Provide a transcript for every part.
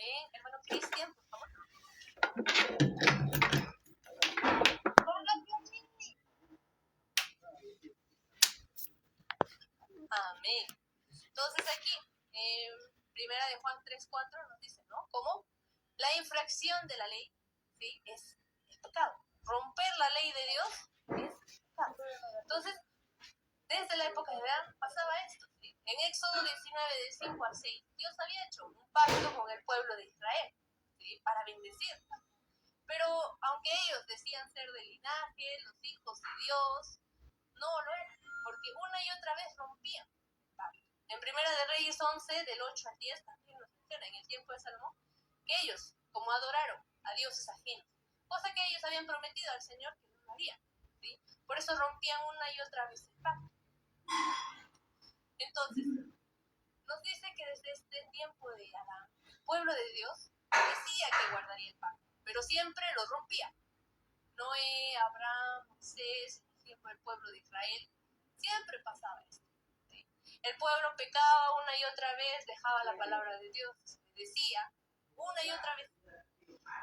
Amén. Hermano Cristian, por favor. Amén. Entonces aquí, primera de Juan 3:4 nos dice, ¿no? Como la infracción de la ley, ¿sí? Es el pecado. Romper la ley de Dios es pecado. Entonces, desde la época de Adán pasaba esto, ¿sí? En Éxodo 19, de 5 al 6, Dios había hecho un pacto con el pueblo de Israel, ¿sí? Para bendecir. Pero aunque ellos decían ser del linaje, los hijos de Dios, no lo eran, porque una y otra vez rompían el pacto. En Primera de Reyes 11, del 8 al 10, también nos menciona en el tiempo de Salomón, que ellos, como adoraron a dioses ajenos, cosa que ellos habían prometido al Señor que no lo harían, ¿sí? Por eso rompían una y otra vez el pacto. Entonces, nos dice que desde este tiempo de Adán, el pueblo de Dios decía que guardaría el pacto, pero siempre lo rompía. Noé, Abraham, Moisés, en el tiempo del pueblo de Israel, siempre pasaba esto, ¿sí? El pueblo pecaba una y otra vez, dejaba la palabra de Dios, decía una y otra vez.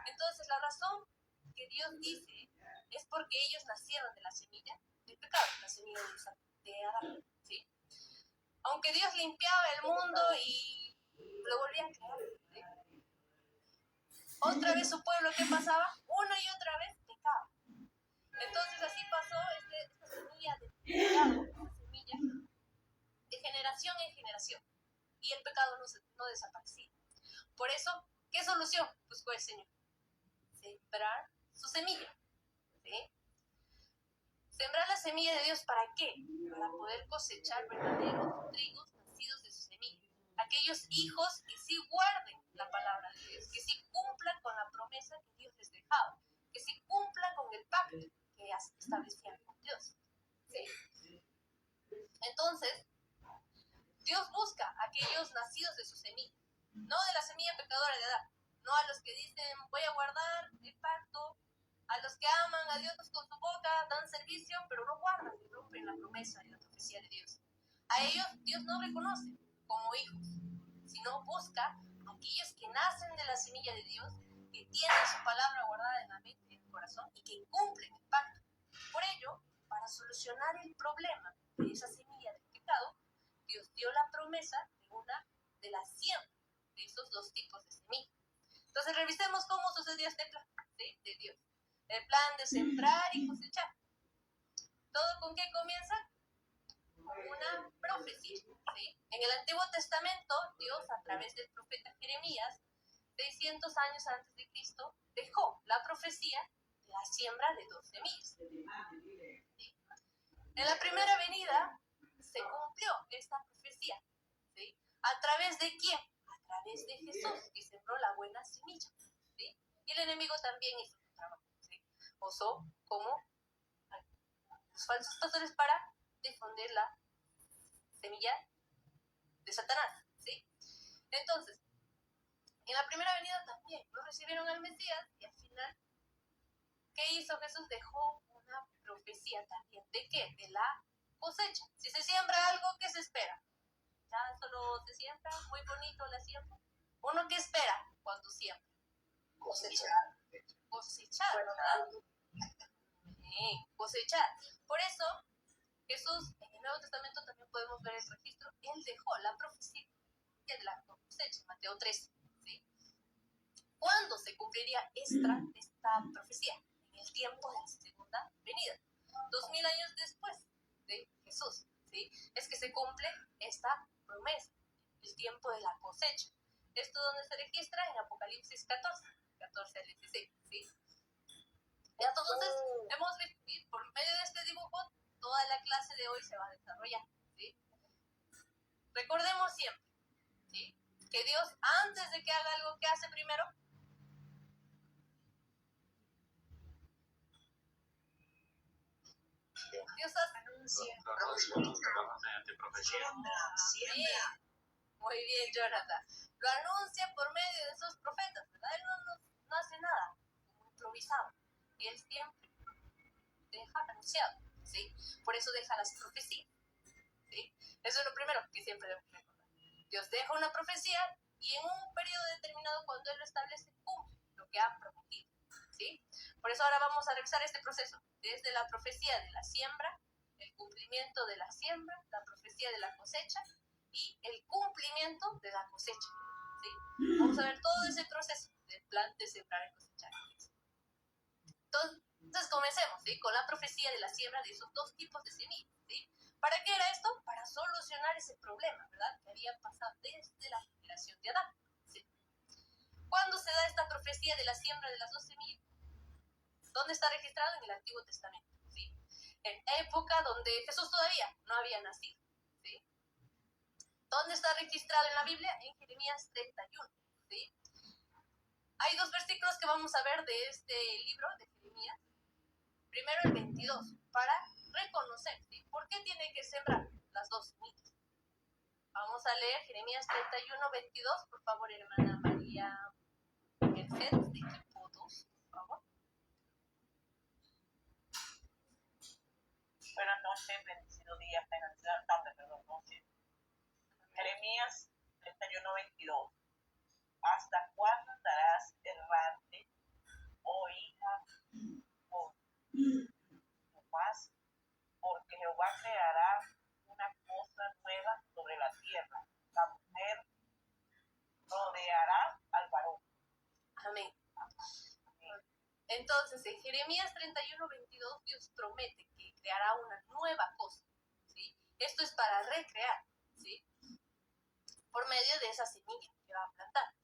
Entonces la razón que Dios dice es porque ellos nacieron de la semilla del pecado, la semilla de Adán, ¿sí? Aunque Dios limpiaba el mundo y lo volvía a crear, ¿sí? Otra vez su pueblo, ¿qué pasaba? Una y otra vez pecaba. Entonces así pasó esta semilla de pecado, esta semilla de generación en generación. Y el pecado no desaparecía. Por eso, ¿qué solución buscó el Señor? Sembrar su semilla, ¿sí? Sembrar la semilla de Dios, ¿para qué? Para poder cosechar verdaderos trigos nacidos de su semilla. Aquellos hijos que sí guarden la palabra de Dios, que sí cumplan con la promesa que Dios les dejaba, que sí cumplan con el pacto que establecían con Dios, ¿sí? Entonces, Dios busca a aquellos nacidos de su semilla, no de la semilla pecadora de Adán, no a los que dicen voy a guardar el pacto, a los que aman a Dios con su boca, dan servicio, pero no guardan y rompen la promesa y la profecía de Dios. A ellos Dios no reconoce como hijos, sino busca a aquellos que nacen de la semilla de Dios, que tienen su palabra guardada en la mente y en el corazón y que cumplen el pacto. Por ello, para solucionar el problema de esa semilla del pecado, Dios dio la promesa de una de las siembras de esos dos tipos de semillas. Entonces revisemos cómo sucedió este plan, ¿sí? De Dios. El plan de sembrar y cosechar. ¿Todo con qué comienza? Con una profecía, ¿sí? En el Antiguo Testamento, Dios, a través del profeta Jeremías, 600 años antes de Cristo, dejó la profecía de la siembra de dos semillas, ¿sí? En la primera venida se cumplió esta profecía, ¿sí? ¿A través de quién? A través de Jesús, que sembró la buena semilla, ¿sí? Y el enemigo también hizo su trabajo, ¿sí? Usó como los falsos pastores para difundir la semilla de Satanás, ¿sí? Entonces, en la primera venida también no recibieron al Mesías y al final, ¿qué hizo Jesús? Dejó una profecía también. ¿De qué? De la cosecha. Si se siembra algo, ¿qué se espera? Ya solo se siembra, muy bonito la siembra. ¿Uno qué espera cuando siembra? Cosechar. Cosechar, ¿verdad? Cosechar. Por eso, Jesús, en el Nuevo Testamento también podemos ver el registro, él dejó la profecía de la cosecha, Mateo 13, ¿sí? ¿Cuándo se cumpliría esta profecía? En el tiempo de la segunda venida. 2000 años después de Jesús, ¿sí? Es que se cumple esta promesa, el tiempo de la cosecha. Esto donde se registra en Apocalipsis 14 al 16, ¿sí? Entonces, hemos visto, ¿sí? Por medio de este dibujo, toda la clase de hoy se va a desarrollar, ¿sí? Recordemos siempre, ¿sí? Que Dios, antes de que haga algo, ¿qué hace primero? Dios anuncia. Siembra. Muy bien, Jonathan. Lo anuncia por medio de esos profetas, ¿verdad? Él no hace nada como improvisado. Él siempre deja anunciado, ¿sí? Por eso deja las profecías, ¿sí? Eso es lo primero que siempre debemos recordar. Dios deja una profecía y en un periodo determinado, cuando Él lo establece, cumple lo que ha prometido, ¿sí? Por eso ahora vamos a revisar este proceso, desde la profecía de la siembra, el cumplimiento de la siembra, la profecía de la cosecha y el cumplimiento de la cosecha, ¿sí? Vamos a ver todo ese proceso del plan de sembrar y cosechar. Entonces comencemos, ¿sí? Con la profecía de la siembra de esos dos tipos de semillas, ¿sí? ¿Para qué era esto? Para solucionar ese problema, ¿verdad? Que había pasado desde la generación de Adán, ¿sí? ¿Cuándo se da esta profecía de la siembra de las dos semillas? ¿Dónde está registrado? En el Antiguo Testamento, ¿sí? En época donde Jesús todavía no había nacido, ¿sí? ¿Dónde está registrado en la Biblia? En Jeremías 31, ¿sí? Hay dos versículos que vamos a ver de este libro de Jeremías. Primero el 22, para reconocer, ¿sí? ¿Por qué tiene que sembrar las dos semillas? Vamos a leer Jeremías 31, 22, por favor, hermana María Mercedes, de equipo 2, por favor. Buenas noches, bendecido día, tarde, noche. Jeremías 31, 22. ¿Hasta cuándo andarás errante, oh hija, no más? Porque Jehová creará una cosa nueva sobre la tierra. La mujer rodeará al varón. Amén. Entonces, en Jeremías 31, 22, Dios promete que creará una nueva cosa, ¿sí? Esto es para recrear, ¿sí? Por medio de esa semilla que va a plantar.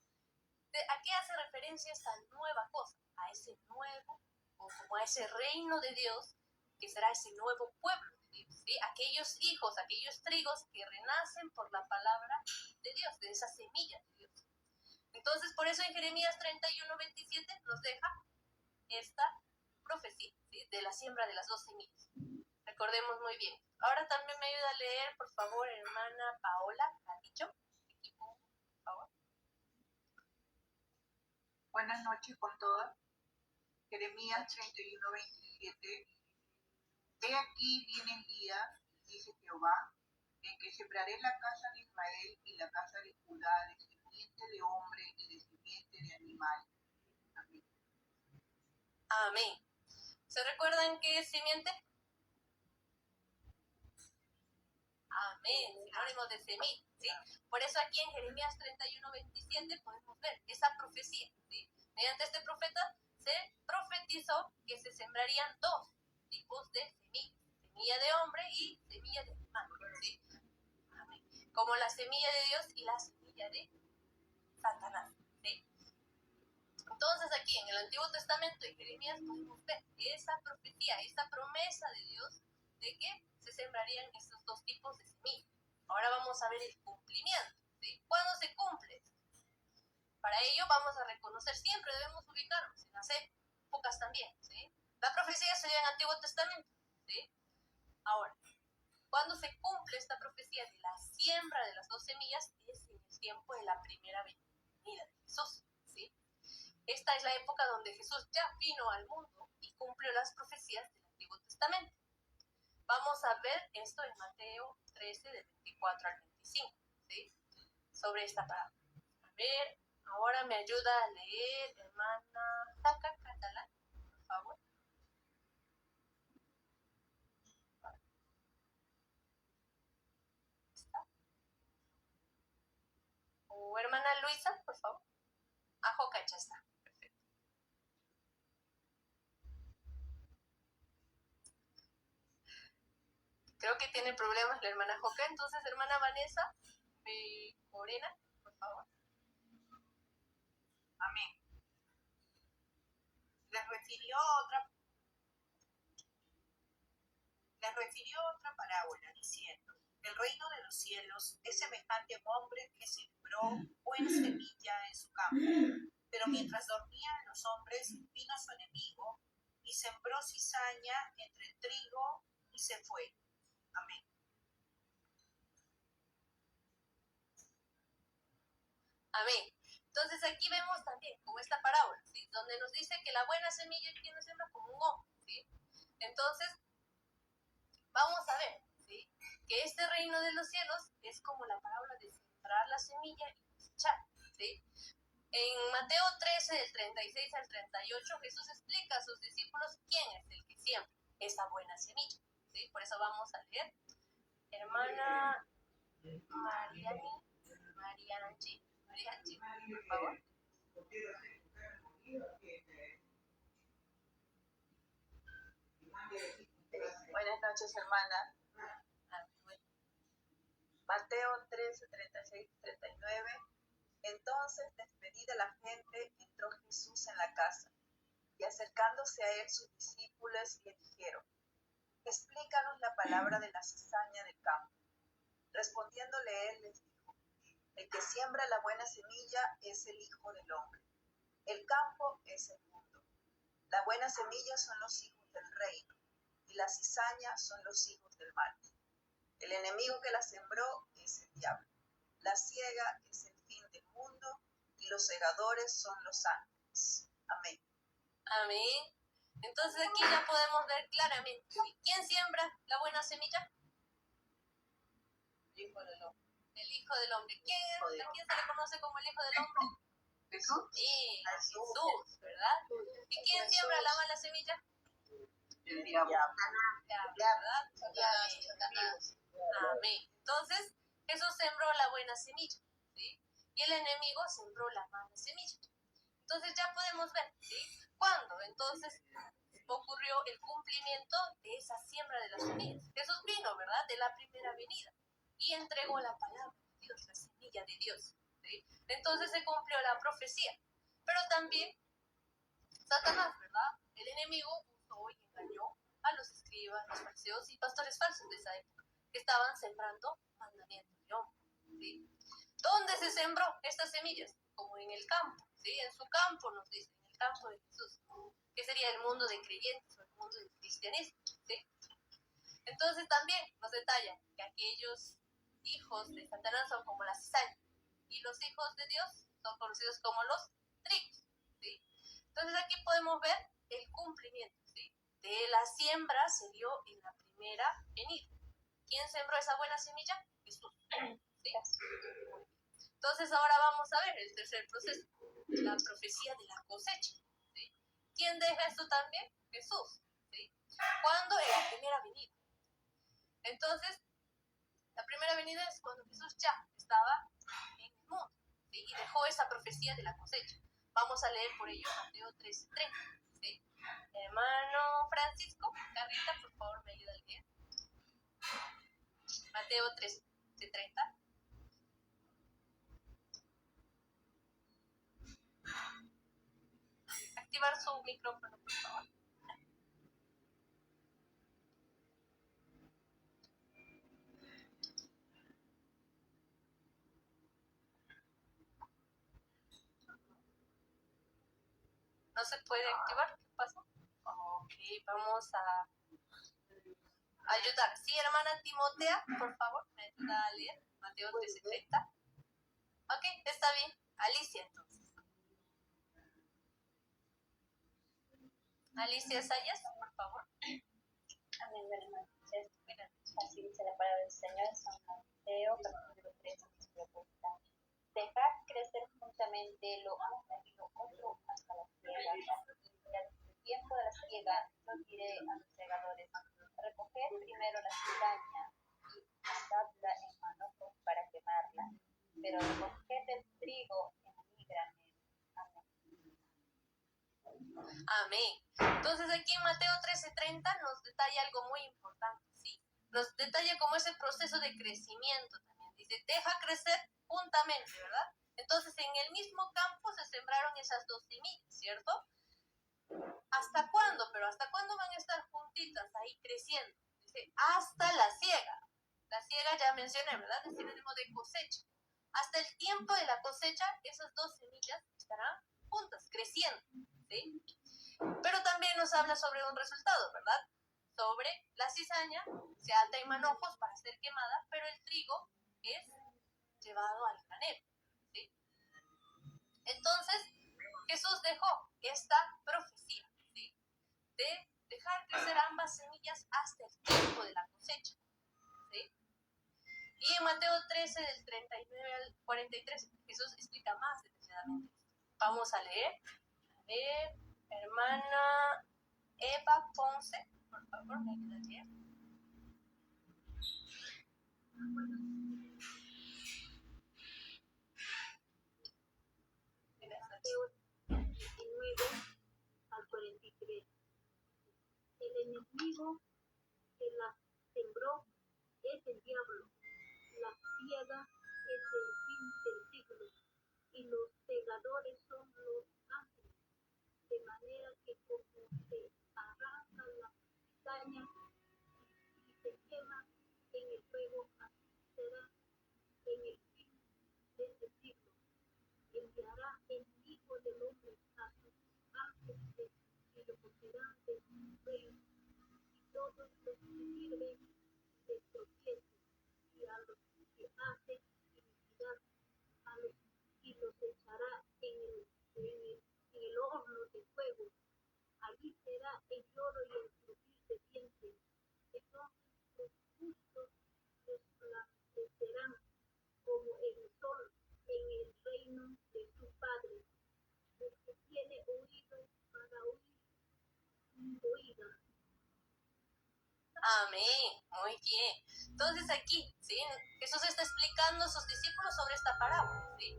¿A qué hace referencia esta nueva cosa? A ese nuevo, o como a ese reino de Dios, que será ese nuevo pueblo de Dios, ¿sí? Aquellos hijos, aquellos trigos que renacen por la palabra de Dios, de esa semilla de Dios. Entonces, por eso en Jeremías 31, 27 nos deja esta profecía, ¿sí? De la siembra de las dos semillas. Recordemos muy bien. Ahora también me ayuda a leer, por favor, hermana Paola Cadillo. Equipo, por favor. Buenas noches con todas. Jeremías 31, 27. He aquí viene el día, dice Jehová, en que sembraré la casa de Israel y la casa de Judá de simiente de hombre y de simiente de animal. Amén. Amén. ¿Se recuerdan qué es simiente? Amén, sinónimo de semilla, ¿sí? Por eso aquí en Jeremías 31, 27 podemos ver esa profecía, ¿sí? Mediante este profeta se profetizó que se sembrarían dos tipos de semillas, semilla de hombre y semilla de animal, ¿sí? Amén. Como la semilla de Dios y la semilla de Satanás, ¿sí? Entonces aquí en el Antiguo Testamento de Jeremías podemos ver esa profecía, esa promesa de Dios de que se sembrarían estos dos tipos de semillas. Ahora vamos a ver el cumplimiento, ¿sí? ¿Cuándo se cumple? Para ello vamos a reconocer, siempre debemos ubicarnos en las épocas también, ¿sí? La profecía se dio en el Antiguo Testamento, ¿sí? Ahora, cuando se cumple esta profecía de la siembra de las dos semillas es en el tiempo de la primera venida de Jesús, ¿sí? Esta es la época donde Jesús ya vino al mundo y cumplió las profecías del Antiguo Testamento. Vamos a ver esto en Mateo 13, del 24 al 25, ¿sí? Sobre esta palabra. A ver, ahora me ayuda a leer, hermana Jaca Catalán, por favor. ¿Está? O hermana Luisa, por favor. Ah, Joca, ya está. Perfecto. Creo que tiene problemas la hermana Joca, entonces hermana Vanessa Morena, por favor. Amén. Les refirió otra parábola, diciendo: el reino de los cielos es semejante a un hombre que sembró buena semilla en su campo. Pero mientras dormían los hombres, vino su enemigo y sembró cizaña entre el trigo y se fue. Amén. Amén. Entonces aquí vemos también como esta parábola, ¿sí? Donde nos dice que la buena semilla es quien nos siembra como un hombre, ¿sí? Entonces, vamos a ver, ¿sí? Que este reino de los cielos es como la parábola de sembrar la semilla y cosechar, ¿sí? En Mateo 13, del 36 al 38, Jesús explica a sus discípulos quién es el que siembra esa buena semilla, ¿sí? Por eso vamos a leer. Hermana Marianchi, por favor. Buenas noches, hermana. Mateo 13, 36 y 39. Entonces, despedida la gente, entró Jesús en la casa, y acercándose a él sus discípulos le dijeron: explícanos la palabra de la cizaña del campo. Respondiéndole él les dijo: el que siembra la buena semilla es el Hijo del Hombre. El campo es el mundo. La buena semilla son los hijos del reino, y la cizaña son los hijos del mal. El enemigo que la sembró es el diablo. La siega es el fin del mundo, y los segadores son los ángeles. Amén. Amén. Entonces aquí ya podemos ver claramente, ¿sí? ¿Quién siembra la buena semilla? El Hijo del Hombre. El Hijo del Hombre. ¿A quién se le conoce como el Hijo del Hombre? Jesús. Sí, a Jesús, ¿verdad? ¿Y quién siembra la mala semilla? El diablo. ¿Verdad? Amén. Entonces, Jesús sembró la buena semilla, ¿sí? Y el enemigo sembró la mala semilla. Entonces ya podemos ver, ¿sí? ¿Cuándo? Entonces ocurrió el cumplimiento de esa siembra de las semillas. Jesús vino, ¿verdad? De la primera venida y entregó la palabra de Dios, la semilla de Dios, ¿sí? Entonces se cumplió la profecía. Pero también Satanás, ¿verdad? El enemigo usó y engañó a los escribas, los fariseos y pastores falsos de esa época, que estaban sembrando mandamientos de hombre, ¿sí? ¿Dónde se sembró estas semillas? Como en el campo, ¿sí? En su campo, nos dice, en el campo de Jesús, que sería el mundo de creyentes o el mundo del cristianismo, ¿sí? Entonces también nos detalla que aquellos hijos de Satanás son como la cizaña y los hijos de Dios son conocidos como los trigos, ¿sí? Entonces aquí podemos ver el cumplimiento, ¿sí? De la siembra se dio en la primera venida. ¿Quién sembró esa buena semilla? Jesús, ¿sí? Entonces ahora vamos a ver el tercer proceso, la profecía de la cosecha, ¿sí? ¿Quién deja esto también? Jesús, ¿sí? ¿Cuándo? En la primera venida. Entonces, la primera venida es cuando Jesús ya estaba en el mundo, ¿sí? Y dejó esa profecía de la cosecha. Vamos a leer por ello Mateo 13:30, ¿sí? Hermano Francisco, Carrita, por favor, me ayuda a leer. Mateo 13:30. Activar su micrófono, por favor. ¿No se puede activar? ¿Qué pasa? Ok, vamos a ayudar. Sí, hermana Timotea, por favor, me ayuda a leer Mateo 13:30. Ok, está bien. Alicia, entonces. Alicia Sayas, por favor. Amén, hermano. Así dice la palabra del Señor en San Mateo, capítulo 3, propuesta. Dejar crecer juntamente lo uno y lo otro hasta la siega. Y al tiempo de la siega, yo diré a los segadores: recoged primero la cizaña y atadla en manojos para quemarla, pero recoged el trigo en mi granero. Amén. Entonces aquí en Mateo 13:30 nos detalla algo muy importante, ¿sí? Nos detalla como ese proceso de crecimiento también. Dice, deja crecer juntamente, ¿verdad? Entonces en el mismo campo se sembraron esas dos semillas, ¿cierto? ¿Hasta cuándo? Pero ¿hasta cuándo van a estar juntitas ahí creciendo? Dice, hasta la siega. La siega ya mencioné, ¿verdad? Es sinónimo de cosecha. Hasta el tiempo de la cosecha, esas dos semillas estarán juntas, creciendo, ¿sí? Pero también nos habla sobre un resultado, ¿verdad? Sobre la cizaña, se ata en manojos para ser quemada, pero el trigo es llevado al granero, ¿sí? Entonces, Jesús dejó esta profecía, ¿sí? De dejar crecer ambas semillas hasta el tiempo de la cosecha, ¿sí? Y en Mateo 13, del 39 al 43, Jesús explica más detalladamente esto. Vamos a leer. A ver, hermana Eva Ponce, por favor, me ayuda a leer. Mateo 19 al 43. El enemigo que la sembró es el diablo, la ciega es el fin del siglo, y los segadores son los ángeles, de manera que como se arranca la cizaña y se quema en el fuego, así será en el fin de este siglo. Enviará el Hijo del Hombre a sus ángeles y lo cogerán de su reino, y todos los que sirven de tropiezo, y a los que hacen iniquidad, y los echará en el horno de fuego. Allí será el lloro y el crujir de dientes. Entonces los justos resplandecerán como el sol en el reino de su Padre. El que tiene oído para oír, oiga. Amén, muy bien. Entonces aquí, ¿sí? Jesús está explicando a sus discípulos sobre esta parábola, ¿sí?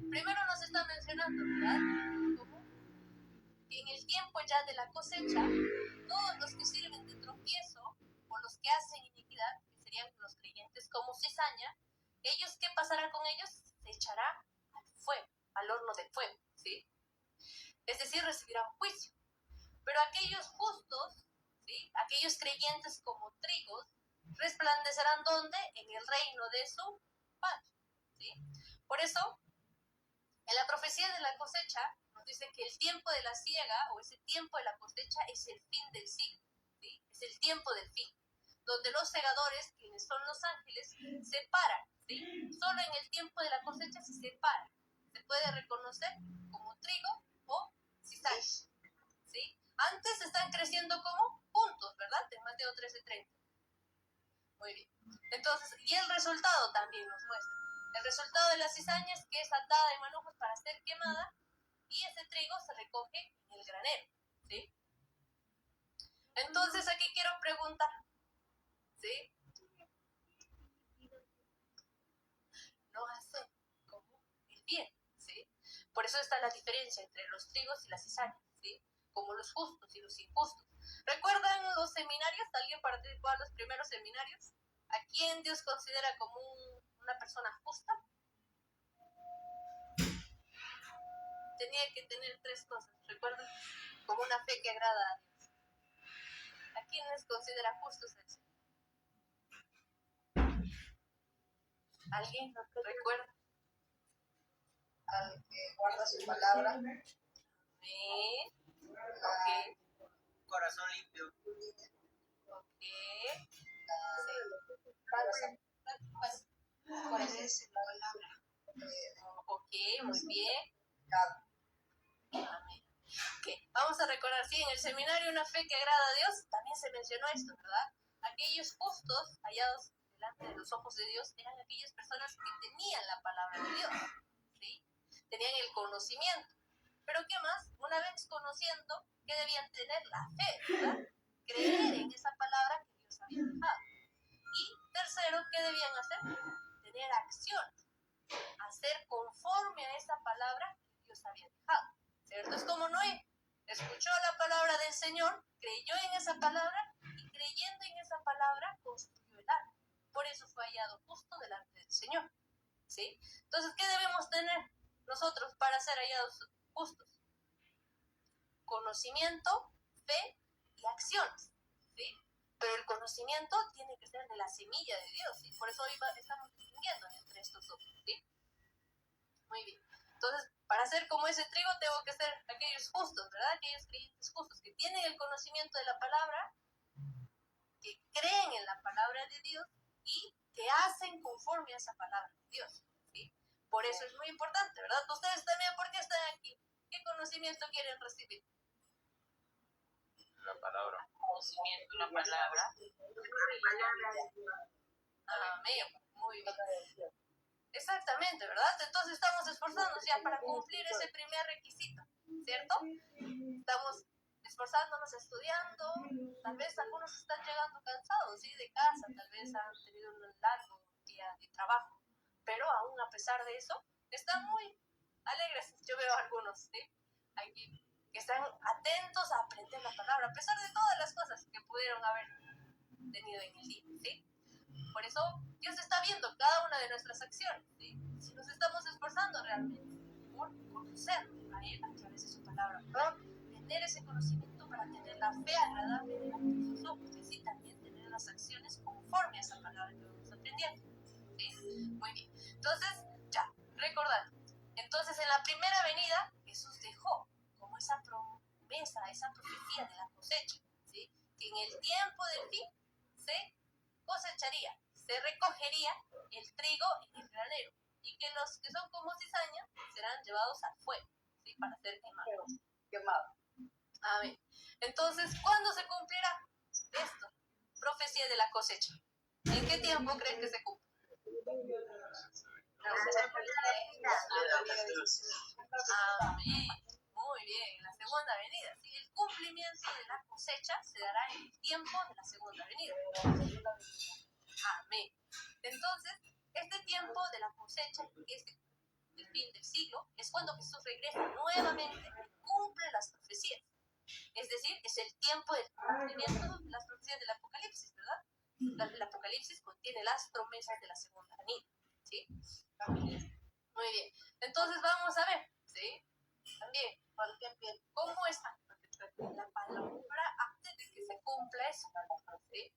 Primero nos está mencionando, ¿verdad? Como que en el tiempo ya de la cosecha, todos los que sirven de tropiezo o los que hacen iniquidad, que serían los creyentes como cizaña, ellos, ¿qué pasará con ellos? Se echará al fuego, al horno de fuego, ¿sí? Es decir, recibirán juicio. Pero aquellos justos, ¿sí? Aquellos creyentes como trigos, resplandecerán ¿dónde? En el reino de su Padre, ¿sí? Por eso, en la profecía de la cosecha, nos dice que el tiempo de la siega, o ese tiempo de la cosecha, es el fin del siglo, ¿sí? Es el tiempo del fin, donde los segadores, quienes son los ángeles, se paran, ¿sí? Solo en el tiempo de la cosecha se separan. Se puede reconocer como trigo o cizaña, ¿sí? Antes están creciendo como juntos, ¿verdad? En Mateo 13:30. Muy bien. Entonces, y el resultado también nos muestra. El resultado de la cizaña es que es atada en manojos para ser quemada y ese trigo se recoge en el granero, ¿sí? Entonces, aquí quiero preguntar, ¿sí? No hace como el bien, ¿sí? Por eso está la diferencia entre los trigos y la cizaña, ¿sí? Como los justos y los injustos. ¿Recuerdan los seminarios? ¿Alguien participó a los primeros seminarios? ¿A quién Dios considera como una persona justa? Tenía que tener tres cosas, ¿recuerdan? Como una fe que agrada a Dios. ¿A quiénes considera justos el Señor? ¿Alguien recuerda? Al que guarda su palabra, ¿Sí? Ok. corazón limpio. Ok. Obedece la palabra. Ok, muy bien. Amén. Okay. Vamos a recordar, sí, en el seminario Una fe que agrada a Dios, también se mencionó esto, ¿verdad? Aquellos justos hallados delante de los ojos de Dios eran aquellas personas que tenían la palabra de Dios, ¿sí? Tenían el conocimiento. Pero ¿qué más? Una vez conociendo, ¿qué debían tener? La fe, ¿verdad? Creer en esa palabra que Dios había dejado. Y tercero, ¿qué debían hacer? Tener acción, hacer conforme a esa palabra que Dios había dejado, ¿cierto? Es como Noé, escuchó la palabra del Señor, creyó en esa palabra y creyendo en esa palabra construyó el arca. Por eso fue hallado justo delante del Señor, ¿sí? Entonces, ¿qué debemos tener nosotros para ser hallados justos? Conocimiento, fe y acciones, ¿sí? Pero el conocimiento tiene que ser de la semilla de Dios, ¿sí? Por eso hoy estamos distinguiendo entre estos dos, ¿sí? Muy bien. Entonces, para ser como ese trigo, tengo que ser aquellos justos, ¿verdad? Aquellos creyentes justos que tienen el conocimiento de la palabra, que creen en la palabra de Dios y que hacen conforme a esa palabra de Dios, ¿sí? Por eso es muy importante, ¿verdad? Ustedes también, ¿por qué están aquí? ¿Qué conocimiento quieren recibir? La palabra. Conocimiento, la palabra. Amén. Muy bien. Exactamente, ¿verdad? Entonces estamos esforzándonos ya para cumplir ese primer requisito, ¿cierto? Estamos esforzándonos, estudiando. Tal vez algunos están llegando cansados, ¿sí? De casa, tal vez han tenido un largo día de trabajo, pero aún a pesar de eso, están muy alegres. Yo veo a algunos, ¿sí? Aquí, que están atentos a aprender la palabra, a pesar de todas las cosas que pudieron haber tenido en el día, ¿sí? Por eso Dios está viendo cada una de nuestras acciones, ¿sí? Si nos estamos esforzando realmente por conocer a Él a través de su palabra, por tener ese conocimiento para tener la fe agradable delante de sus ojos y así también tener las acciones conforme a esa palabra que vamos aprendiendo, ¿sí? Muy bien. Entonces, ya, recordad. Entonces, en la primera venida, Jesús dejó como esa promesa, esa profecía de la cosecha, ¿sí? Que en el tiempo del fin se cosecharía, se recogería el trigo en el granero y que los que son como cizaña serán llevados al fuego, ¿sí? Para ser quemados. Amén. Entonces, ¿cuándo se cumplirá esto? Profecía de la cosecha. ¿En qué tiempo creen que se cumple? Amén. Muy bien, la segunda venida. ¿Sí? El cumplimiento de la cosecha se dará en el tiempo de la segunda venida. Amén. Entonces, este tiempo de la cosecha, que es el fin del siglo, es cuando Jesús regresa nuevamente y cumple las profecías. Es decir, es el tiempo del cumplimiento de las profecías del Apocalipsis, ¿verdad? El Apocalipsis contiene las promesas de la segunda venida, ¿sí? Muy bien. Entonces vamos a ver, ¿sí? También, ¿cómo es la palabra antes de que se cumpla eso? ¿Sí?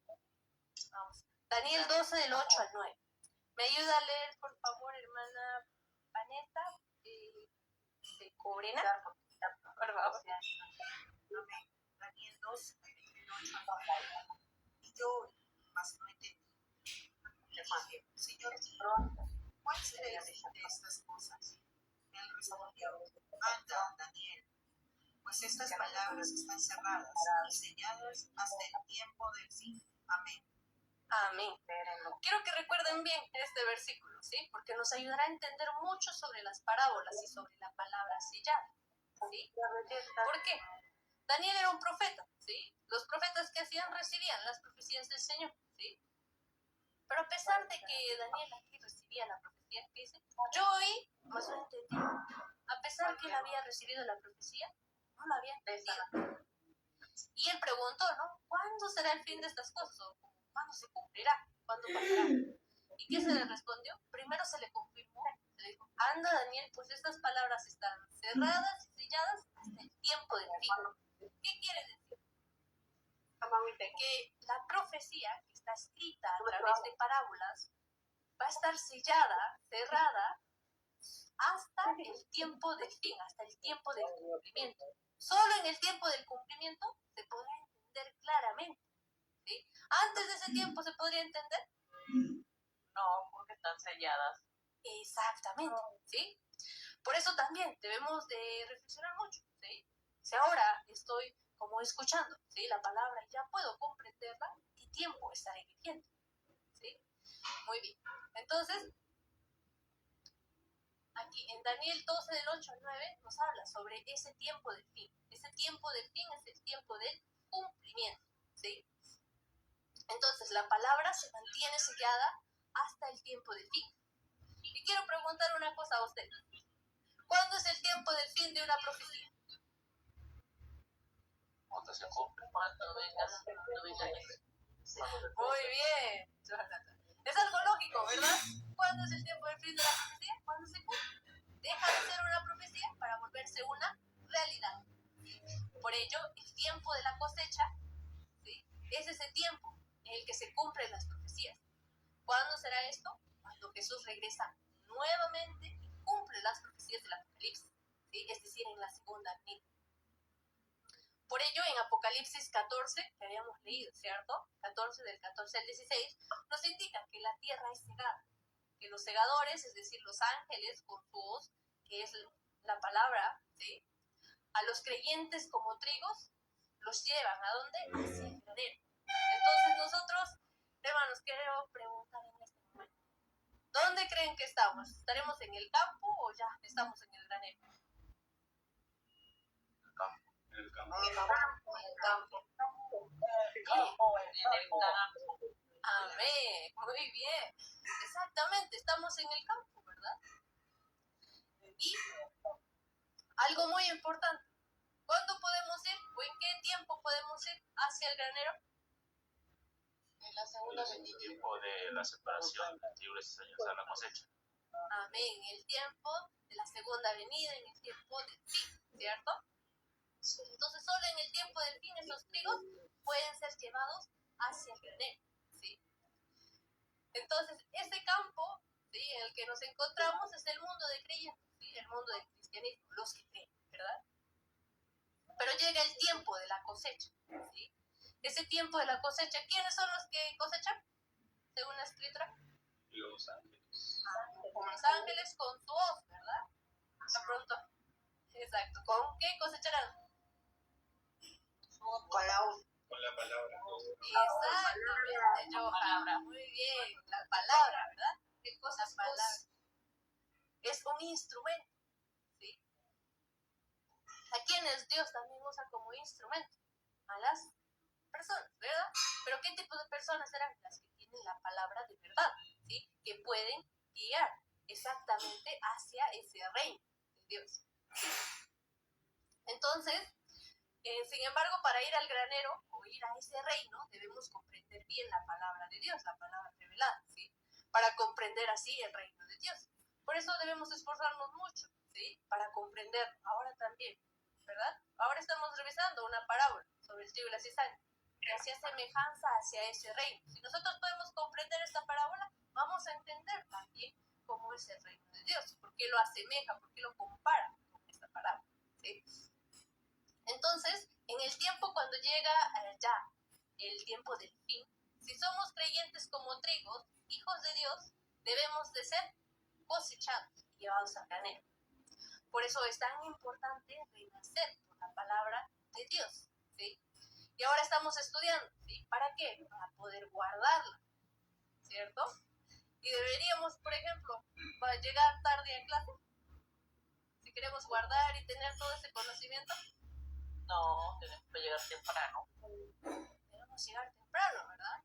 Vamos. Daniel 12, del 8 al 9. ¿Me ayuda a leer, por favor, hermana Vanessa? De Corena. Por favor. Amén. Daniel 12, del 8 al 9. Y yo, mas no entendí. Le dije, Señor mío, ¿cuál será el fin de estas cosas? Él respondió, anda, Daniel, pues estas palabras están cerradas y selladas hasta el tiempo del fin. Amén. Amén. Quiero que recuerden bien este versículo, ¿sí? Porque nos ayudará a entender mucho sobre las parábolas y sobre la palabra sellada, ¿sí? ¿Por qué? Daniel era un profeta, ¿sí? Los profetas que hacían recibían las profecías del Señor, ¿sí? Pero a pesar de que Daniel aquí recibía la profecía, ¿qué dice? Yo oí, mas no entendí. A pesar que él había recibido la profecía, no la había entendido. Y él preguntó, ¿no? ¿Cuándo será el fin de estas cosas? ¿O cuándo se cumplirá? ¿Cuándo pasará? ¿Y qué se le respondió? Primero se le confirmó, se le dijo, anda Daniel, pues estas palabras están cerradas y selladas hasta el tiempo del fin. ¿Qué quiere decir? Que la profecía que está escrita a través de parábolas va a estar sellada, cerrada, hasta el tiempo del fin, hasta el tiempo del cumplimiento. Solo en el tiempo del cumplimiento se podrá entender claramente, ¿sí? Antes de ese tiempo se podría entender. No, porque están selladas. Exactamente, ¿sí? Por eso también debemos de reflexionar mucho, ¿sí? Si ahora estoy como escuchando, ¿sí? La palabra y ya puedo comprenderla, ¿qué tiempo estaré viviendo? ¿Sí? Muy bien. Entonces, aquí en Daniel 12, del 8 al 9, nos habla sobre ese tiempo del fin. Ese tiempo del fin es el tiempo del cumplimiento, ¿sí? Entonces, la palabra se mantiene sellada hasta el tiempo del fin. Y quiero preguntar una cosa a ustedes. ¿Cuándo es el tiempo del fin de una profecía? Cuando se cumple, cuando vengas, Muy bien, Jonathan. Es algo lógico, ¿verdad? ¿Cuándo es el tiempo del fin de la profecía? Cuando se cumple. Deja de ser una profecía para volverse una realidad. Por ello, el tiempo de la cosecha, ¿sí? Es ese tiempo en el que se cumplen las profecías. ¿Cuándo será esto? Cuando Jesús regresa nuevamente y cumple las profecías del Apocalipsis, ¿sí? Es decir, en la segunda venida. Por ello, en Apocalipsis 14, que habíamos leído, ¿cierto? 14, del 14 al 16, nos indica que la tierra es cegada, que los segadores, es decir, los ángeles con su hoz, que es la palabra, ¿sí? A los creyentes como trigos, los llevan ¿a dónde? Hacia el granero. Entonces nosotros Hermanos, quiero preguntar en este momento. ¿Dónde creen que estamos? ¿Estaremos en el campo o ya estamos en el granero? En el campo. En el campo. Amén. Muy bien. Exactamente, estamos en el campo, ¿verdad? Y algo muy importante. ¿Cuándo podemos ir o en qué tiempo podemos ir hacia el granero? En la segunda El venida. tiempo de la separación de trigo y cizaña, la cosecha. Amén. En el tiempo de la segunda venida, en el tiempo del fin, ¿cierto? Entonces, solo en el tiempo del fin esos trigos pueden ser llevados hacia el granero, ¿sí? Entonces, este campo, ¿sí?, en el que nos encontramos es el mundo de creyentes, ¿sí?, el mundo del cristianismo, los que creen, ¿verdad? Pero llega el tiempo de la cosecha, ¿sí? Ese tiempo de la cosecha, ¿quiénes son los que cosechan? Según la escritura. Los ángeles. Los ángeles con su hoz, ¿verdad? De pronto. Exacto. ¿Con qué cosecharán? Con la palabra. Exactamente, Johanna. Muy bien. La palabra, ¿verdad? ¿Qué cosa es palabra? Es un instrumento, ¿sí? ¿A quienes Dios también usa como instrumento? A las personas, ¿verdad? Pero ¿qué tipo de personas serán? Las que tienen la palabra de verdad, ¿sí? Que pueden guiar exactamente hacia ese reino de Dios. Entonces, sin embargo, para ir al granero o ir a ese reino, debemos comprender bien la palabra de Dios, la palabra revelada, ¿sí? Para comprender así el reino de Dios. Por eso debemos esforzarnos mucho, ¿sí? Para comprender ahora también, ¿verdad? Ahora estamos revisando una parábola sobre el trigo y la cizaña, que hacía semejanza hacia ese reino. Si nosotros podemos comprender esta parábola, vamos a entender también cómo es el reino de Dios, por qué lo asemeja, por qué lo compara con esta parábola, ¿sí? Entonces, en el tiempo cuando llega ya el tiempo del fin, si somos creyentes como trigos, hijos de Dios, debemos de ser cosechados y llevados al granero. Por eso es tan importante renacer por la palabra de Dios, ¿sí? Y ahora estamos estudiando, ¿sí? ¿Para qué? Para poder guardarla, ¿cierto? Y deberíamos, por ejemplo, para llegar tarde a clase, si queremos guardar y tener todo ese conocimiento. No, tenemos que llegar temprano. Debemos llegar temprano, ¿verdad?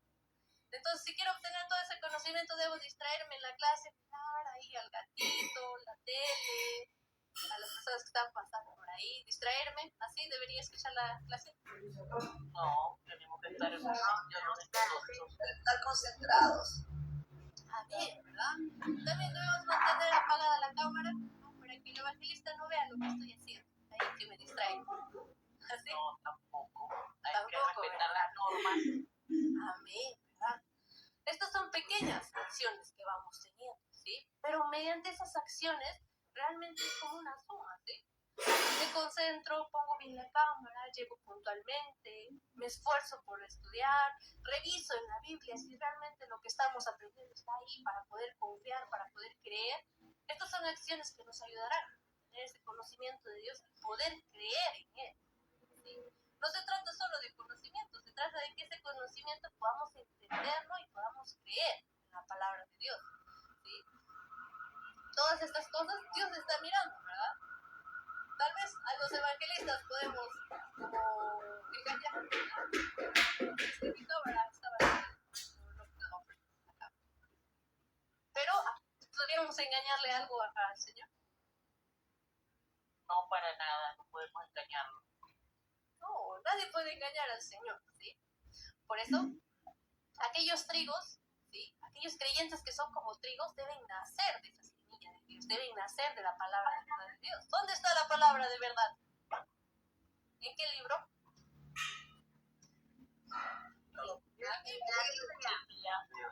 Entonces, si quiero obtener todo ese conocimiento, debo distraerme en la clase, mirar ahí al gatito, la tele, a las personas que están pasando por ahí, distraerme, así debería escuchar la clase. No, tenemos que estar en un sitio donde estar concentrados. A ver, ¿verdad? También debemos mantener apagada la cámara, ¿no?, para que el evangelista no vea lo que estoy haciendo, ahí que me distraigo. ¿Así? No, tampoco. Hay que Tampoco, respetar ¿verdad? las normas. Amén, ¿verdad? Estas son pequeñas acciones que vamos teniendo, ¿sí? Pero mediante esas acciones, realmente es como una suma, ¿sí? Me concentro, pongo bien la cámara, llego puntualmente, me esfuerzo por estudiar, reviso en la Biblia si realmente lo que estamos aprendiendo está ahí para poder confiar, para poder creer. Estas son acciones que nos ayudarán a tener ese conocimiento de Dios y poder creer en Él, ¿sí? No se trata solo de conocimiento, se trata de que ese conocimiento podamos entenderlo y podamos creer en la palabra de Dios, ¿sí? Todas estas cosas Dios está mirando, ¿verdad? Tal vez a los evangelistas podemos como engañar, ¿verdad? Mi cámara estaba pero podríamos engañarle algo al Señor. No, para nada, no podemos engañarlo. No, nadie puede engañar al Señor, ¿sí? Por eso, aquellos trigos, ¿sí?, aquellos creyentes que son como trigos deben nacer de esa semilla de Dios, deben nacer de la palabra de verdad de Dios. ¿Dónde está la palabra de verdad? ¿En qué libro?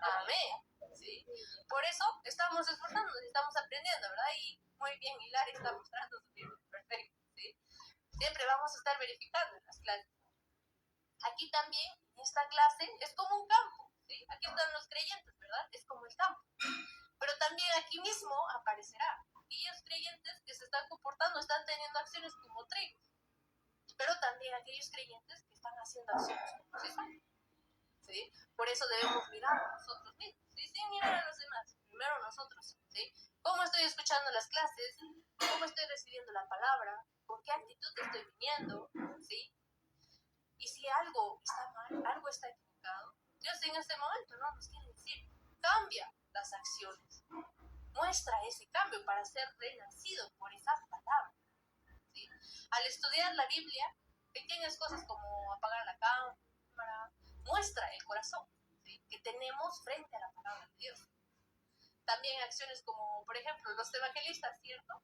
Amén, ¿sí? Por eso estamos esforzándonos, estamos aprendiendo, ¿verdad? Y muy bien, Hilary está mostrando su libro, perfecto, ¿sí? Siempre vamos a estar verificando en las clases. Aquí también, en esta clase, es como un campo, ¿sí? Aquí están los creyentes, ¿verdad? Es como el campo. Pero también aquí mismo aparecerá aquellos creyentes que se están comportando, están teniendo acciones como trigos. Pero también aquellos creyentes que están haciendo acciones como cizaña, ¿sí? Por eso debemos mirar a nosotros mismos, ¿sí? Sin mirar a los demás, primero nosotros, ¿sí? ¿Cómo estoy escuchando las clases? ¿Cómo estoy recibiendo la palabra? ¿Con qué actitud estoy viniendo? ¿Sí? Y si algo está mal, algo está equivocado, Dios en este momento no nos quiere decir, cambia las acciones, muestra ese cambio para ser renacido por esa palabra, ¿sí? Al estudiar la Biblia, pequeñas cosas como apagar la cámara, muestra el corazón, ¿sí? Que tenemos frente a la palabra de Dios. También acciones como, por ejemplo, los evangelistas, ¿cierto?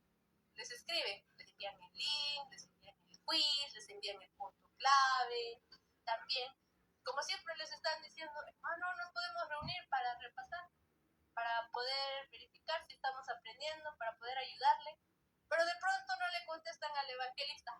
Les escriben, les envían el link, les envían el quiz, les envían el punto clave. También, como siempre les están diciendo, hermano, nos podemos reunir para repasar, para poder verificar si estamos aprendiendo, para poder ayudarle. Pero de pronto no le contestan al evangelista.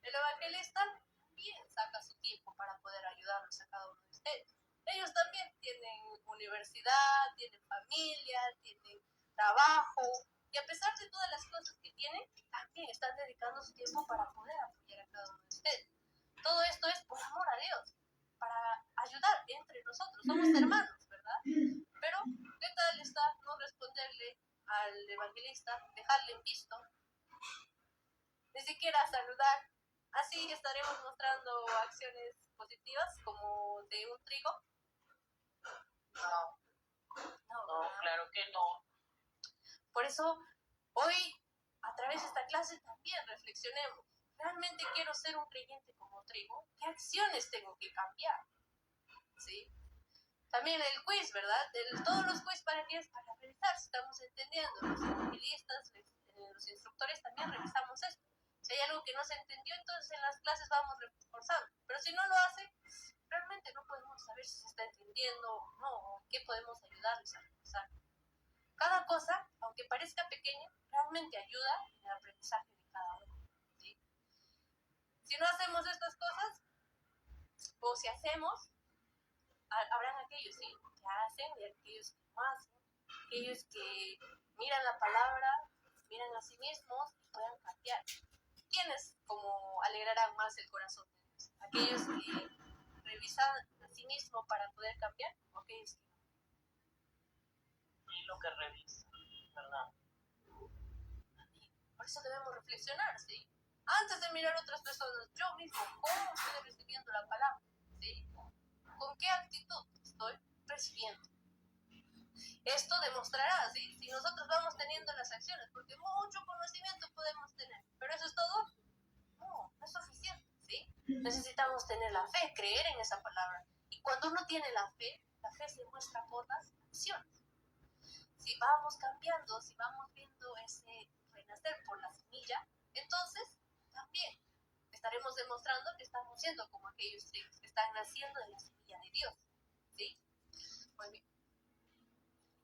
El evangelista también saca su tiempo para poder ayudarlos a cada uno de ustedes. Ellos también tienen universidad, tienen familia, tienen trabajo, y a pesar de todas las cosas que tienen, también están dedicando su tiempo para poder apoyar a cada uno de ustedes. Todo esto es por amor a Dios, para ayudar entre nosotros. Somos hermanos, ¿verdad? Pero, ¿qué tal está no responderle al evangelista, dejarle en visto, ni siquiera saludar? Así estaremos mostrando acciones positivas como de un trigo. No, claro que no. Por eso, hoy, a través de esta clase, también reflexionemos. ¿Realmente quiero ser un creyente como trigo? ¿Qué acciones tengo que cambiar? ¿Sí? También el quiz, ¿verdad? Todos los quiz para qué es, para revisar si estamos entendiendo. Los evangelistas, los instructores también revisamos esto. Si hay algo que no se entendió, entonces en las clases vamos reforzando. Pero si no lo hace, realmente no podemos saber si se está entendiendo o no, o qué podemos ayudarles a reforzar. Cada cosa, aunque parezca pequeña, realmente ayuda en el aprendizaje de cada uno, ¿sí? Si no hacemos estas cosas, o si hacemos, habrán aquellos, ¿sí?, que hacen y aquellos que no hacen, aquellos que miran la palabra, miran a sí mismos y puedan cambiar. ¿Quiénes como alegrarán más el corazón de Dios? ¿Aquellos que revisan a sí mismos para poder cambiar o aquellos que no? Y lo que revisa, ¿verdad? Por eso debemos reflexionar, ¿sí? Antes de mirar a otras personas, yo mismo, ¿cómo estoy recibiendo la palabra? ¿Sí? ¿Con qué actitud estoy recibiendo? Esto demostrará, ¿sí?, si nosotros vamos teniendo las acciones, porque mucho conocimiento podemos tener, pero ¿eso es todo? No, no es suficiente, ¿sí? Necesitamos tener la fe, creer en esa palabra. Y cuando uno tiene la fe se muestra por las acciones. Si vamos cambiando, si vamos viendo ese renacer por la semilla, entonces también estaremos demostrando que estamos siendo como aquellos trigos que están naciendo de la semilla de Dios, ¿sí? Muy bien.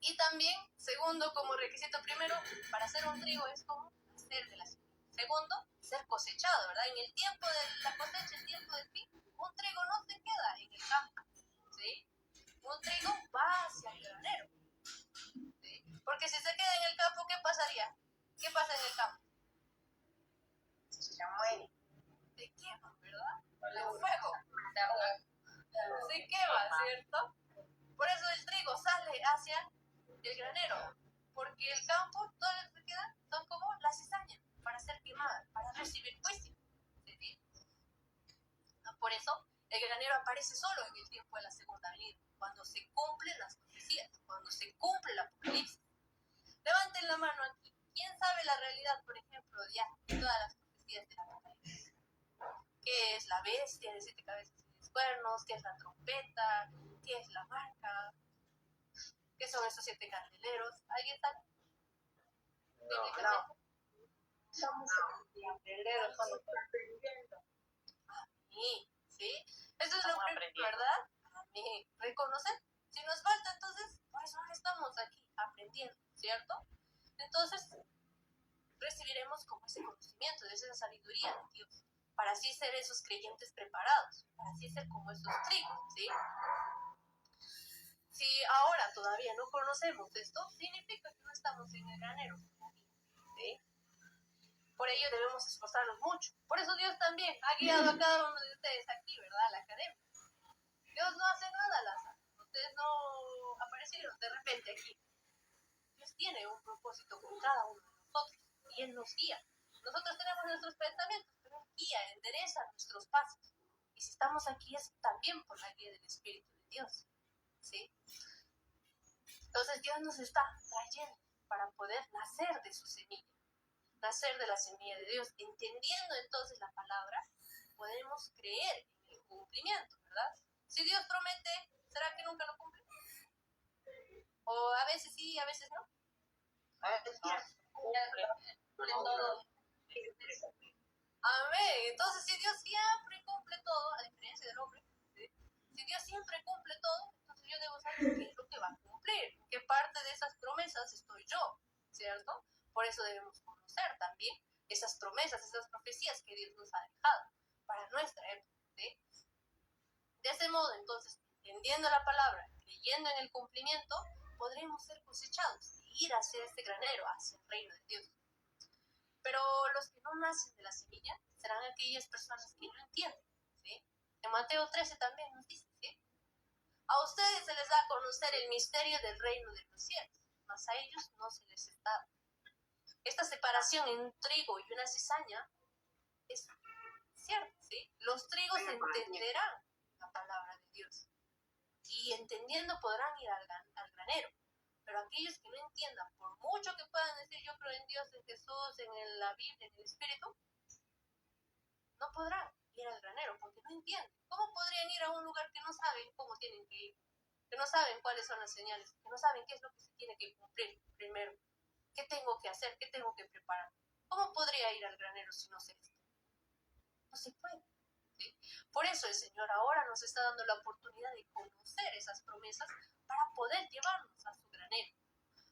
Y también, segundo, como requisito primero, para ser un trigo es como nacer de la semilla. Segundo, ser cosechado, ¿verdad? En el tiempo de la cosecha, el tiempo del fin, un trigo no se queda en el campo, ¿sí? Un trigo va hacia el granero, ¿sí? Porque si se queda en el campo, ¿qué pasaría? ¿Qué pasa en el campo? Se muere. Se quema, ¿verdad? El fuego. Se quema, ¿cierto? Por eso el trigo sale hacia el granero, porque el campo, todo lo que queda son como la cizaña para ser quemada, para recibir juicio, ¿sí? Por eso el granero aparece solo en el tiempo de la segunda venida, cuando se cumplen las profecías, cuando se cumple el Apocalipsis. Levanten la mano aquí. ¿Quién sabe la realidad, por ejemplo, ya de todas las profecías del Apocalipsis? ¿Qué es la bestia de 7 cabezas y 10 cuernos? ¿Qué es la trompeta? ¿Qué es la marca? ¿Qué son esos 7 candeleros? ¿Alguien sabe? No. Somos candeleros cuando estamos aprendiendo. ¿Sí? Eso es lo primero, ¿verdad? Reconocer. Si nos falta, entonces, por eso no estamos aquí aprendiendo, ¿cierto? Entonces, recibiremos como ese conocimiento, de esa sabiduría de Dios, para así ser esos creyentes preparados, para así ser como esos trigos, ¿sí? Si ahora todavía no conocemos esto, significa que no estamos en el granero, ¿sí? Por ello debemos esforzarnos mucho. Por eso Dios también ha guiado a cada uno de ustedes aquí, ¿verdad? A la academia. Dios no hace nada al azar. Ustedes no aparecieron de repente aquí. Dios tiene un propósito con cada uno de nosotros y Él nos guía. Nosotros tenemos nuestros pensamientos, pero Él guía, endereza nuestros pasos. Y si estamos aquí es también por la guía del Espíritu de Dios. ¿Sí? Entonces Dios nos está trayendo para poder nacer de su semilla, nacer de la semilla de Dios. Entendiendo entonces la palabra, podemos creer en el cumplimiento, ¿verdad? Si Dios promete, ¿será que nunca lo cumple? O a veces sí, a veces no. Amén. Entonces, si Dios siempre cumple todo, a diferencia del hombre, ¿sí? Si Dios siempre cumple todo, entonces yo debo saber qué es lo que va a cumplir, en qué parte de esas promesas estoy yo, ¿cierto? Por eso debemos conocer también esas promesas, esas profecías que Dios nos ha dejado para nuestra época, ¿sí? De ese modo, entonces, entendiendo la palabra, creyendo en el cumplimiento, podremos ser cosechados y ir hacia este granero, hacia el reino de Dios. Pero los que no nacen de la semilla serán aquellas personas que no entienden, ¿sí? En Mateo 13 también nos dice, ¿sí? A ustedes se les da a conocer el misterio del reino de los cielos, mas a ellos no se les está dado. Esta separación en un trigo y una cizaña es cierta, ¿sí? Los trigos entenderán la palabra de Dios y entendiendo podrán ir al granero. Pero aquellos que no entiendan, por mucho que puedan decir yo creo en Dios, en Jesús, en la Biblia, en el Espíritu, no podrán ir al granero porque no entienden. ¿Cómo podrían ir a un lugar que no saben cómo tienen que ir? Que no saben cuáles son las señales, que no saben qué es lo que se tiene que cumplir primero. ¿Qué tengo que hacer? ¿Qué tengo que preparar? ¿Cómo podría ir al granero si no sé esto? No se puede. ¿Sí? Por eso el Señor ahora nos está dando la oportunidad de conocer esas promesas para poder llevarnos a su granero.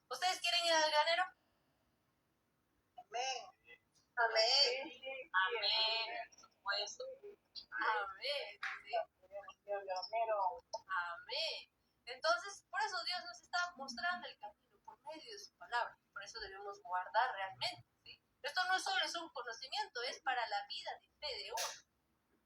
¿Ustedes quieren ir al granero? Amén. Amén. Amén. Por supuesto. Amén. ¿Sí? Amén. Entonces, por eso Dios nos está mostrando el camino por medio de su palabra. Por eso debemos guardar realmente. ¿Sí? Esto no solo es un conocimiento, es para la vida de fe de uno.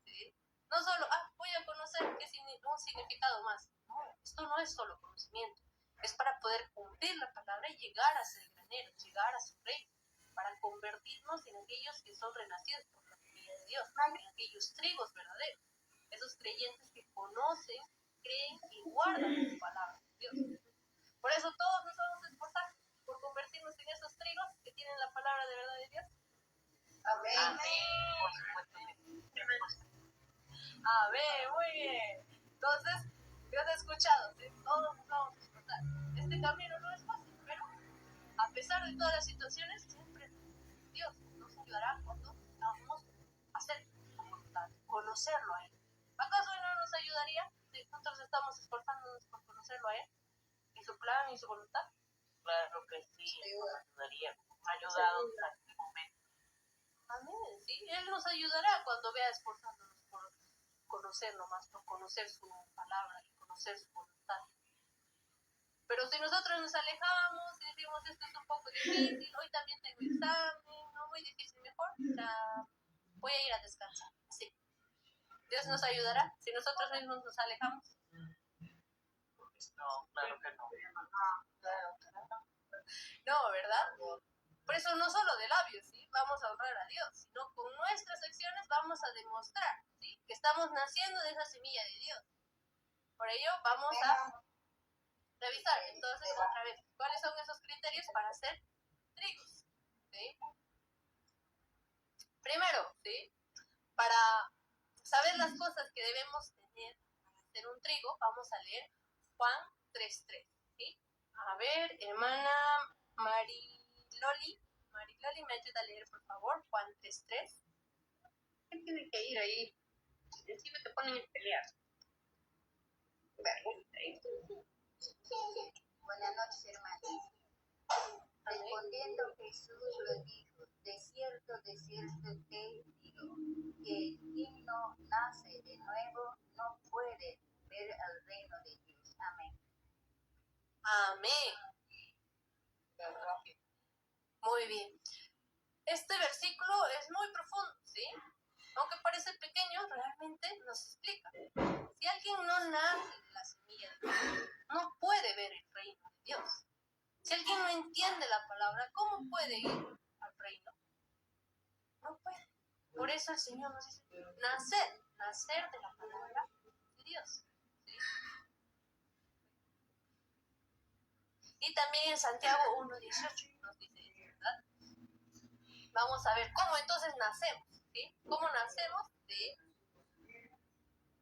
¿Sí? No solo, voy a conocer qué un significado más. No, esto no es solo conocimiento. Es para poder cumplir la palabra y llegar a ser granero, llegar a su reino, para convertirnos en aquellos que son renacidos por la semilla de Dios, en aquellos trigos verdaderos, esos creyentes que conocen, creen y guardan su palabra de Dios. Por eso todos nos vamos a esforzar por convertirnos en esos trigos que tienen la palabra de verdad de Dios. Amén. Amén. Por supuesto. Amén, muy bien. Entonces, Dios ha escuchado, ¿sí? Todos nos vamos a esforzar. Este camino no es fácil, pero a pesar de todas las situaciones, siempre Dios nos ayudará cuando vamos a hacer su voluntad, conocerlo a Él. ¿Acaso Él no nos ayudaría si nosotros estamos esforzándonos por conocerlo a Él? ¿Y su plan y su voluntad? Claro que sí, nos ayudaría. Ha ayudado hasta este momento. Amén, sí. Él nos ayudará cuando vea esforzándonos por conocerlo más, por conocer su palabra y conocer su voluntad. Pero si nosotros nos alejamos y decimos esto es un poco difícil, hoy también tengo examen, no muy difícil, mejor ya voy a ir a descansar. Sí. Dios nos ayudará si nosotros mismos nos alejamos. No, claro que no. No, ¿verdad? Por eso no solo de labios, ¿sí? Vamos a honrar a Dios, sino con nuestras acciones vamos a demostrar, ¿sí? Que estamos naciendo de esa semilla de Dios. Por ello vamos a revisar entonces otra vez cuáles son esos criterios para ser trigos, ¿sí? Primero, ¿sí? Para saber las cosas que debemos tener para ser un trigo, vamos a leer Juan 3:3, ¿sí? A ver, hermana Mariloli, me ayuda a leer, por favor, Juan 3:3. ¿Qué tiene que ir ahí? Encima te ponen en pelear. Buenas noches, hermanos. Respondiendo Jesús lo dijo, de cierto te digo, que quien no nace de nuevo no puede ver el reino de Dios. Amén. Amén. Muy bien. Este versículo es muy profundo, ¿sí? Aunque parece pequeño, realmente nos explica. Si alguien no nace de la semilla de Dios, no puede ver el reino de Dios. Si alguien no entiende la palabra, ¿cómo puede ir al reino? No puede. Por eso el Señor nos dice, nacer de la palabra de Dios. ¿Sí? Y también en Santiago 1:18 nos dice, ¿verdad? Vamos a ver cómo entonces nacemos, ¿sí? ¿Cómo nacemos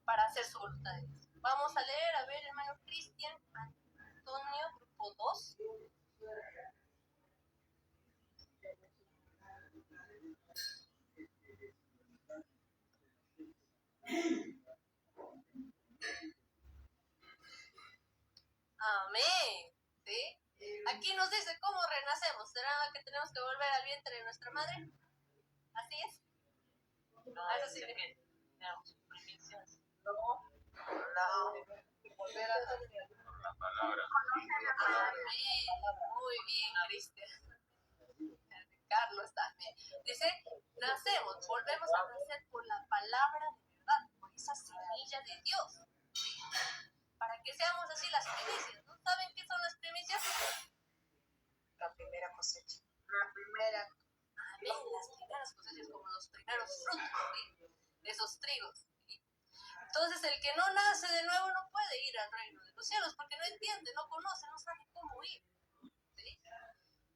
para hacer su voluntad de Dios? Vamos a leer, a ver, hermano Cristian Antonio, grupo 2. Amén. ¿Sí? Aquí nos dice cómo renacemos. ¿Será que tenemos que volver al vientre de nuestra madre? ¿Así es? No, Eso sí. que tenemos primicias. No, volver a nacer. La palabra. Amén. Muy bien, Cristian. Carlos también. Dice, nacemos, volvemos a nacer por la palabra de verdad, por esa semilla de Dios. ¿Sí? Para que seamos así las primicias. ¿No saben qué son las primicias? La primera cosecha. La primera. Amén, las primeras cosechas, como los primeros frutos, ¿sí? De esos trigos. ¿Sí? Entonces, el que no nace de nuevo no puede ir al reino de los cielos, porque no entiende, no conoce, no sabe cómo ir. ¿Sí?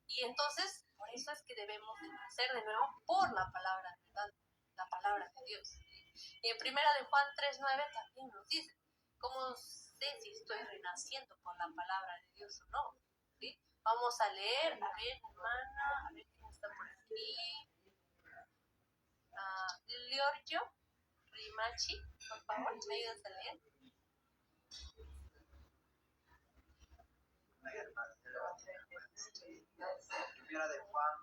Y entonces, por eso es que debemos de nacer de nuevo por la palabra de verdad, la palabra de Dios. ¿Sí? Y en 1 de Juan 3:9 también nos dice, ¿cómo sé si estoy renaciendo por la palabra de Dios o no? ¿Sí? Vamos a leer, a ver, hermana, a ver quién está por aquí. Giorgio Rimachi, por favor, ¿me ayudas a leer? Primera de Juan,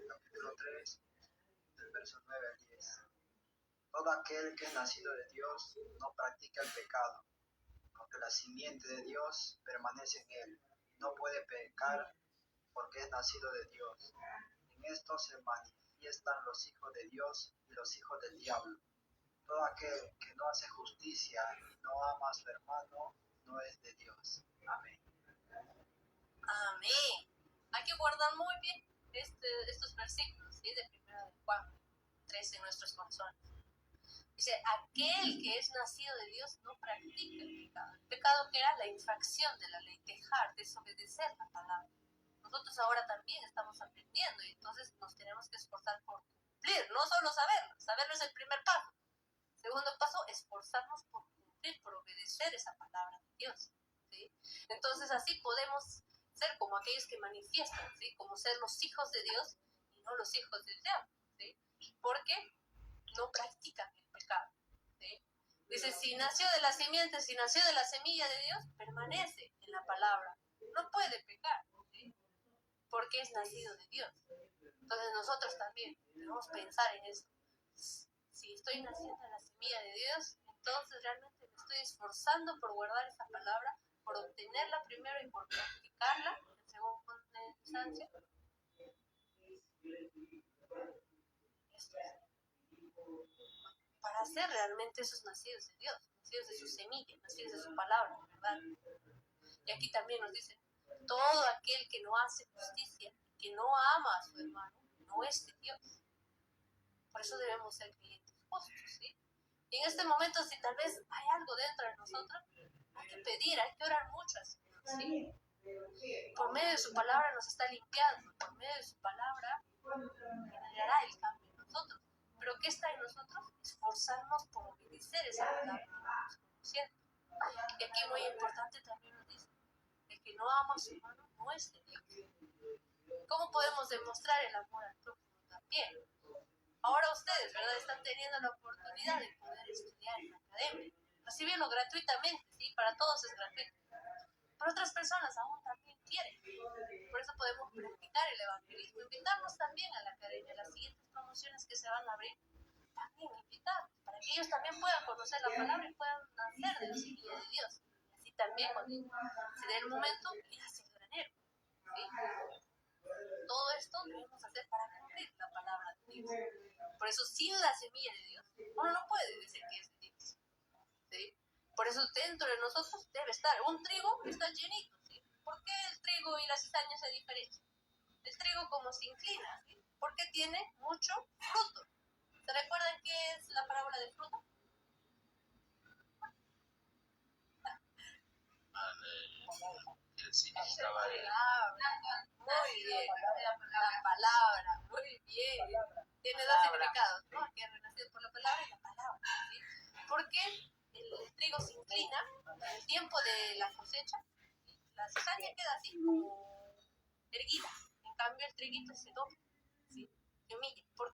capítulo 3, del verso 9 al 10. Todo aquel que es nacido de Dios no practica el pecado, porque la simiente de Dios permanece en él. No puede pecar porque es nacido de Dios. En esto se manifiestan los hijos de Dios y los hijos del diablo. Todo aquel que no hace justicia y no ama a su hermano no es de Dios. Amén. Amén. Hay que guardar muy bien estos versículos, ¿sí? De 1 de Juan 3 en nuestros corazones. Dice, aquel que es nacido de Dios no practica el pecado. El pecado que era la infracción de la ley, dejar, desobedecer la palabra. Nosotros ahora también estamos aprendiendo y entonces nos tenemos que esforzar por cumplir, no solo saberlo. Saberlo es el primer paso. Segundo paso, esforzarnos por cumplir, por obedecer esa palabra de Dios. ¿Sí? Entonces así podemos ser como aquellos que manifiestan, ¿sí? Como ser los hijos de Dios y no los hijos del diablo. ¿Sí? Porque no practican el pecado. ¿Sí? Dice, si nació de la simiente, si nació de la semilla de Dios, permanece en la palabra. No puede pecar, ¿sí? Porque es nacido de Dios. Entonces nosotros también debemos pensar en eso. Si estoy naciendo en la semilla de Dios, entonces realmente me estoy esforzando por guardar esa palabra, por obtenerla primero y por practicarla en segunda instancia. Para ser realmente esos nacidos de Dios, nacidos de su semilla, nacidos de su palabra, ¿verdad? Y aquí también nos dice, todo aquel que no hace justicia, que no ama a su hermano, no es de Dios. Por eso debemos ser clientes justos, ¿sí? Y en este momento, si tal vez hay algo dentro de nosotros, hay que pedir, hay que orar mucho al Señor, ¿sí? Por medio de su palabra nos está limpiando, por medio de su palabra generará el cambio en nosotros. Pero ¿qué está en nosotros? Esforzarnos por obedecer esa palabra que vamos conociendo. Y aquí muy importante también nos dice, el que no ama a su hermano no es de Dios. ¿Cómo podemos demostrar el amor al prójimo también? Ahora ustedes, ¿verdad? Están teniendo la oportunidad de poder estudiar en la academia, recibirlo gratuitamente, ¿sí? Para todos es gratuito. Pero otras personas aún también quieren. Por eso podemos practicar el evangelismo, invitarnos también a la academia, las siguientes promociones que se van a abrir, también invitarlos, para que ellos también puedan conocer la palabra y puedan nacer de la semilla de Dios. Así también, cuando se dé el momento, ir a ser granero, ¿sí? Todo esto debemos hacer para cumplir la palabra de Dios. Por eso, sin la semilla de Dios, uno no puede decir que es de Dios, ¿sí? Por eso dentro de nosotros debe estar. Un trigo está llenito, ¿sí? ¿Por qué el trigo y la cizaña se diferencian? El trigo como se inclina, ¿sí? Porque tiene mucho fruto. ¿Se recuerdan qué es la parábola del fruto? El significaba de Muy bien, la palabra, muy bien. Tiene dos significados, ¿no? Que renacido por la palabra y la palabra, ¿sí? Porque el trigo se inclina en el tiempo de la cosecha, la cizaña queda así como erguida. En cambio, el triguito se dobla, ¿sí? Semilla. ¿Por